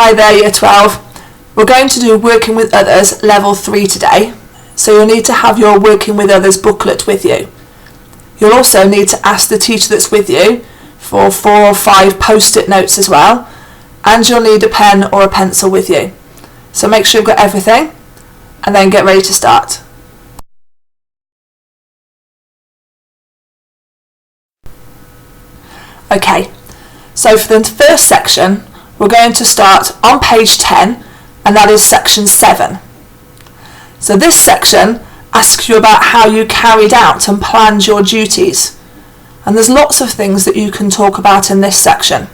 Hi there Year 12. We're going to do Working with Others Level 3 today, so you'll need to have your Working with Others booklet with you. You'll also need to ask the teacher that's with you for 4 or 5 post-it notes as well, and you'll need a pen or a pencil with you. So make sure you've got everything and then get ready to start. Okay, so for the first section we're going to start on page 10, and that is section 7. So this section asks you about how you carried out and planned your duties, and there's lots of things that you can talk about in this section.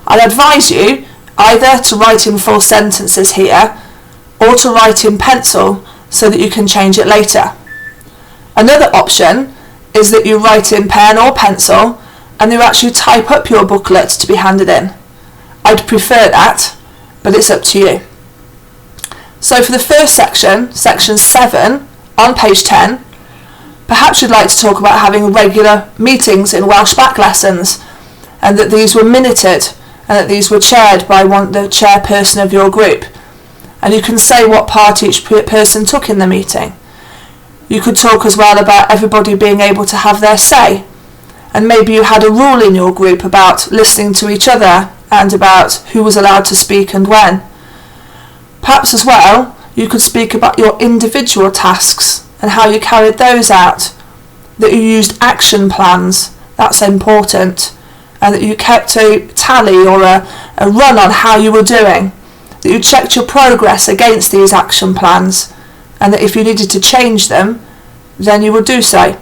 I'd advise you either to write in full sentences here or to write in pencil so that you can change it later. Another option is that you write in pen or pencil and you actually type up your booklet to be handed in. I'd prefer that, but it's up to you. So for the first section, section 7, on page 10, perhaps you'd like to talk about having regular meetings in Welsh back lessons, and that these were minuted, and that these were chaired by the chairperson of your group. And you can say what part each person took in the meeting. You could talk as well about everybody being able to have their say, and maybe you had a rule in your group about listening to each other and about who was allowed to speak and when. Perhaps as well you could speak about your individual tasks and how you carried those out, that you used action plans, that's important, and that you kept a tally or a run on how you were doing, that you checked your progress against these action plans, and that if you needed to change them then you would do so.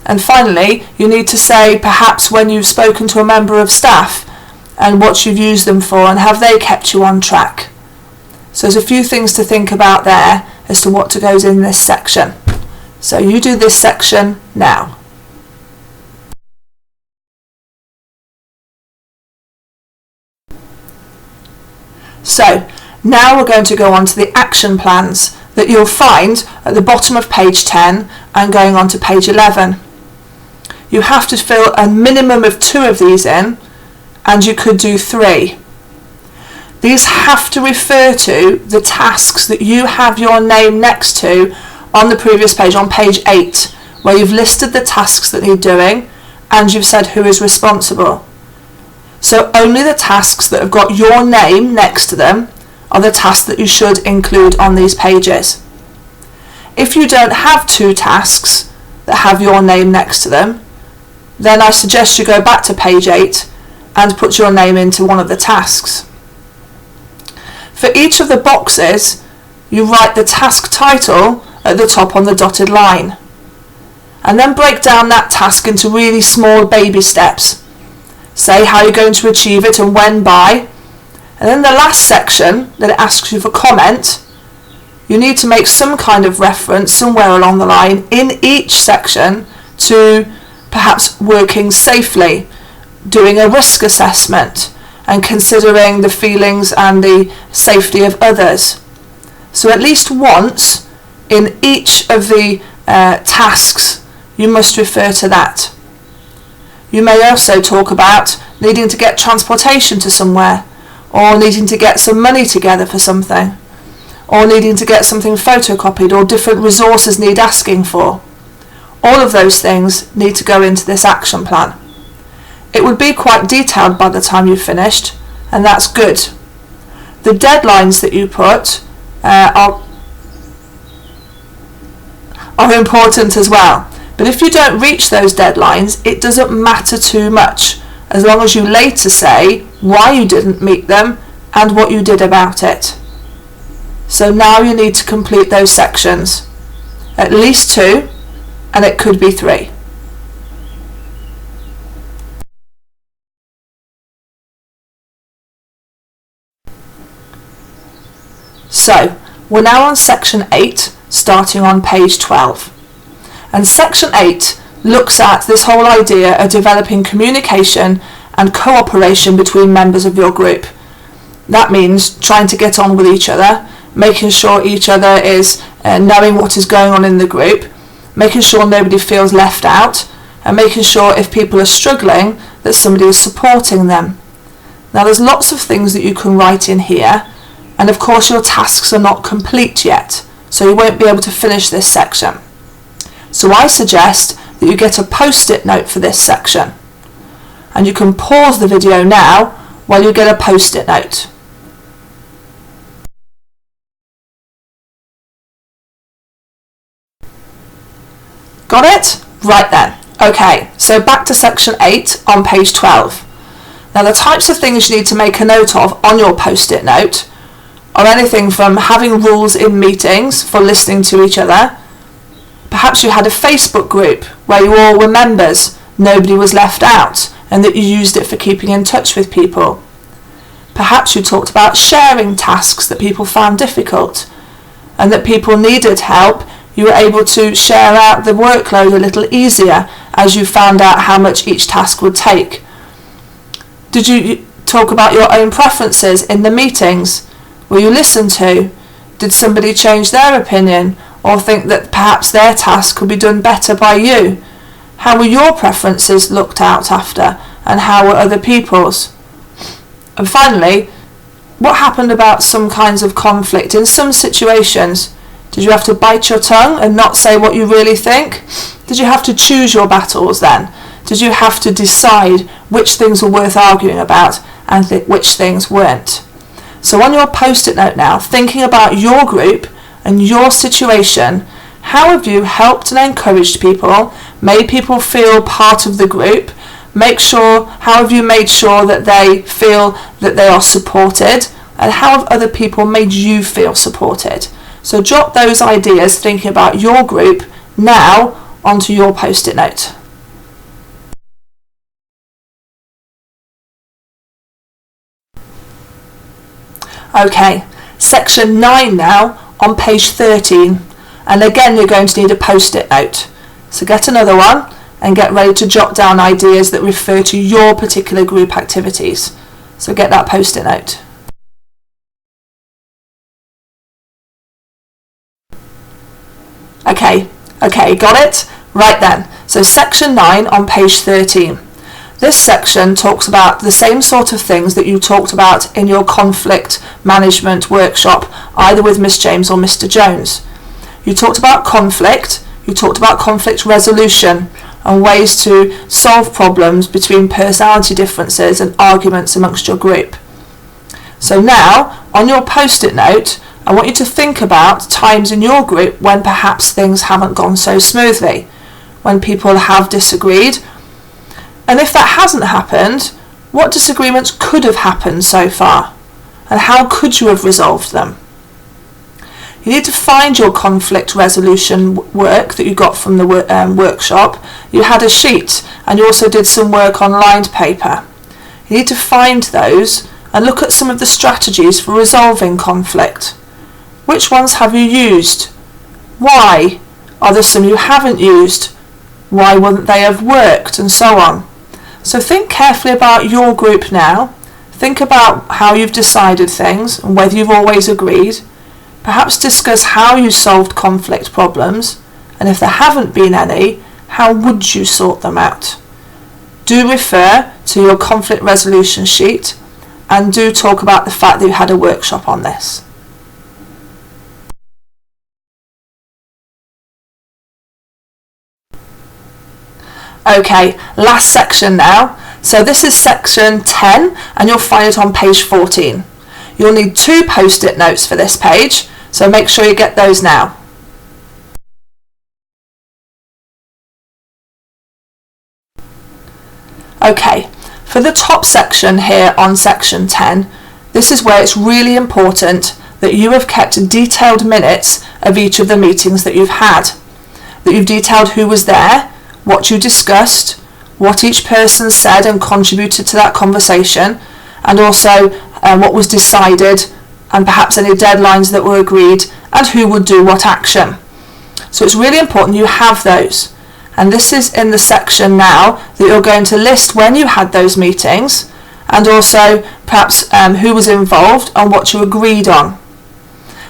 And finally, you need to say perhaps when you've spoken to a member of staff and what you've used them for and have they kept you on track. So there's a few things to think about there as to what goes in this section. So you do this section now. So now we're going to go on to the action plans that you'll find at the bottom of page 10 and going on to page 11. You have to fill a minimum of 2 of these in, and you could do 3. These have to refer to the tasks that you have your name next to on the previous page, on page 8, where you've listed the tasks that need doing and you've said who is responsible. So only the tasks that have got your name next to them are the tasks that you should include on these pages. If you don't have 2 tasks that have your name next to them, then I suggest you go back to page 8 and put your name into one of the tasks. For each of the boxes, you write the task title at the top on the dotted line, and then break down that task into really small baby steps. Say how you're going to achieve it and when by, and then the last section that it asks you for comment, you need to make some kind of reference somewhere along the line in each section to perhaps working safely, doing a risk assessment, and considering the feelings and the safety of others. So at least once in each of the tasks you must refer to that. You may also talk about needing to get transportation to somewhere, or needing to get some money together for something, or needing to get something photocopied, or different resources need asking for. All of those things need to go into this action plan. It would be quite detailed by the time you've finished, and that's good. The deadlines that you put are important as well, but if you don't reach those deadlines, it doesn't matter too much, as long as you later say why you didn't meet them and what you did about it. So now you need to complete those sections, at least 2, and it could be 3. So we're now on section 8, starting on page 12. And section 8 looks at this whole idea of developing communication and cooperation between members of your group. That means trying to get on with each other, making sure each other is knowing what is going on in the group, making sure nobody feels left out, and making sure if people are struggling that somebody is supporting them. Now there's lots of things that you can write in here, and of course your tasks are not complete yet, so you won't be able to finish this section. So I suggest that you get a post-it note for this section, and you can pause the video now while you get a post-it note. Got it? Right then. Okay, so back to section 8 on page 12. Now the types of things you need to make a note of on your post-it note are anything from having rules in meetings for listening to each other. Perhaps you had a Facebook group where you all were members, nobody was left out, and that you used it for keeping in touch with people. Perhaps you talked about sharing tasks that people found difficult, and that people needed help. You were able to share out the workload a little easier as you found out how much each task would take. Did you talk about your own preferences in the meetings? Were you listened to? Did somebody change their opinion or think that perhaps their task could be done better by you? How were your preferences looked out after, and how were other people's? And finally, what happened about some kinds of conflict in some situations? Did you have to bite your tongue and not say what you really think? Did you have to choose your battles then? Did you have to decide which things were worth arguing about and which things weren't? So on your post-it note now, thinking about your group and your situation, how have you helped and encouraged people, made people feel part of the group? How have you made sure that they feel that they are supported? And how have other people made you feel supported? So jot those ideas, thinking about your group, now onto your post-it note. Okay, section 9 now on page 13, and again you're going to need a post-it note. So get another one and get ready to jot down ideas that refer to your particular group activities. So get that post-it note. Okay, got it? Right then, so section 9 on page 13. This section talks about the same sort of things that you talked about in your conflict management workshop, either with Miss James or Mr. Jones. You talked about conflict, you talked about conflict resolution and ways to solve problems between personality differences and arguments amongst your group. So now, on your post-it note, I want you to think about times in your group when perhaps things haven't gone so smoothly, when people have disagreed. And if that hasn't happened, what disagreements could have happened so far? And how could you have resolved them? You need to find your conflict resolution work that you got from the workshop. You had a sheet and you also did some work on lined paper. You need to find those and look at some of the strategies for resolving conflict. Which ones have you used? Why? Are there some you haven't used? Why wouldn't they have worked? And so on. So think carefully about your group now. Think about how you've decided things and whether you've always agreed. Perhaps discuss how you solved conflict problems, and if there haven't been any, how would you sort them out? Do refer to your conflict resolution sheet and do talk about the fact that you had a workshop on this. Okay, last section now. So this is section 10 and you'll find it on page 14. You'll need 2 post-it notes for this page, so make sure you get those now. Okay, for the top section here on section 10, this is where it's really important that you have kept detailed minutes of each of the meetings that you've had, that you've detailed who was there, what you discussed, what each person said and contributed to that conversation, and also what was decided and perhaps any deadlines that were agreed and who would do what action. So it's really important you have those, and this is in the section now that you're going to list when you had those meetings and also perhaps who was involved and what you agreed on.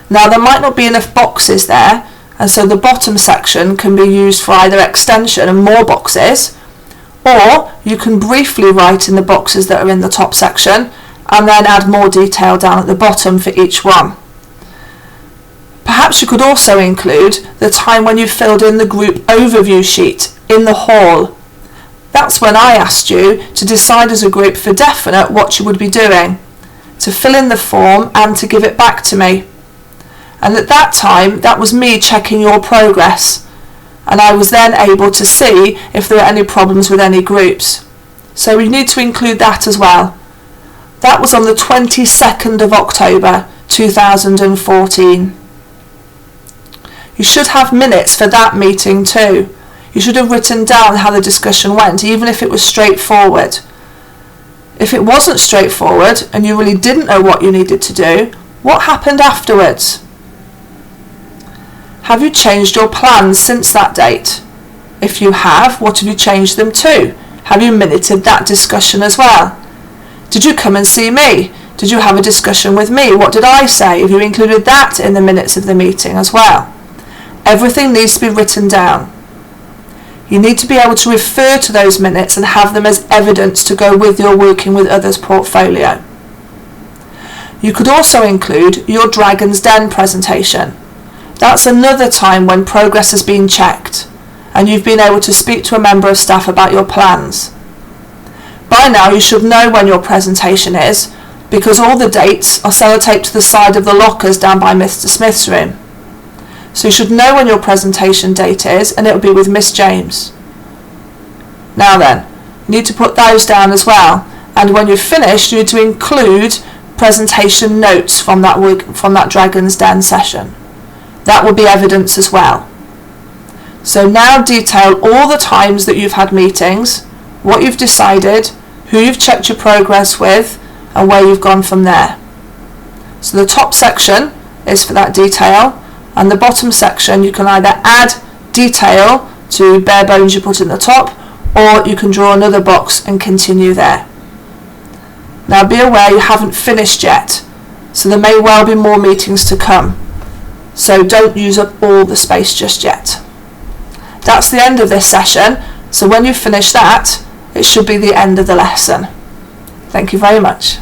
Now there might not be enough boxes there, and so the bottom section can be used for either extension and more boxes, or you can briefly write in the boxes that are in the top section and then add more detail down at the bottom for each one. Perhaps you could also include the time when you filled in the group overview sheet in the hall. That's when I asked you to decide as a group for definite what you would be doing, to fill in the form and to give it back to me. And at that time, that was me checking your progress, and I was then able to see if there were any problems with any groups. So we need to include that as well. That was on the 22nd of October 2014. You should have minutes for that meeting too. You should have written down how the discussion went, even if it was straightforward. If it wasn't straightforward and you really didn't know what you needed to do, what happened afterwards? Have you changed your plans since that date? If you have, what have you changed them to? Have you minuted that discussion as well? Did you come and see me? Did you have a discussion with me? What did I say? Have you included that in the minutes of the meeting as well? Everything needs to be written down. You need to be able to refer to those minutes and have them as evidence to go with your working with others portfolio. You could also include your Dragon's Den presentation. That's another time when progress has been checked and you've been able to speak to a member of staff about your plans. By now you should know when your presentation is, because all the dates are sellotaped to the side of the lockers down by Mr. Smith's room. So you should know when your presentation date is, and it will be with Miss James. Now then, you need to put those down as well, and when you've finished you need to include presentation notes from that Dragon's Den session. That will be evidence as well. So now detail all the times that you've had meetings, what you've decided, who you've checked your progress with, and where you've gone from there. So the top section is for that detail, and the bottom section you can either add detail to bare bones you put in the top, or you can draw another box and continue there. Now be aware you haven't finished yet, so there may well be more meetings to come, so don't use up all the space just yet. That's the end of this session, so when you finish that, it should be the end of the lesson. Thank you very much.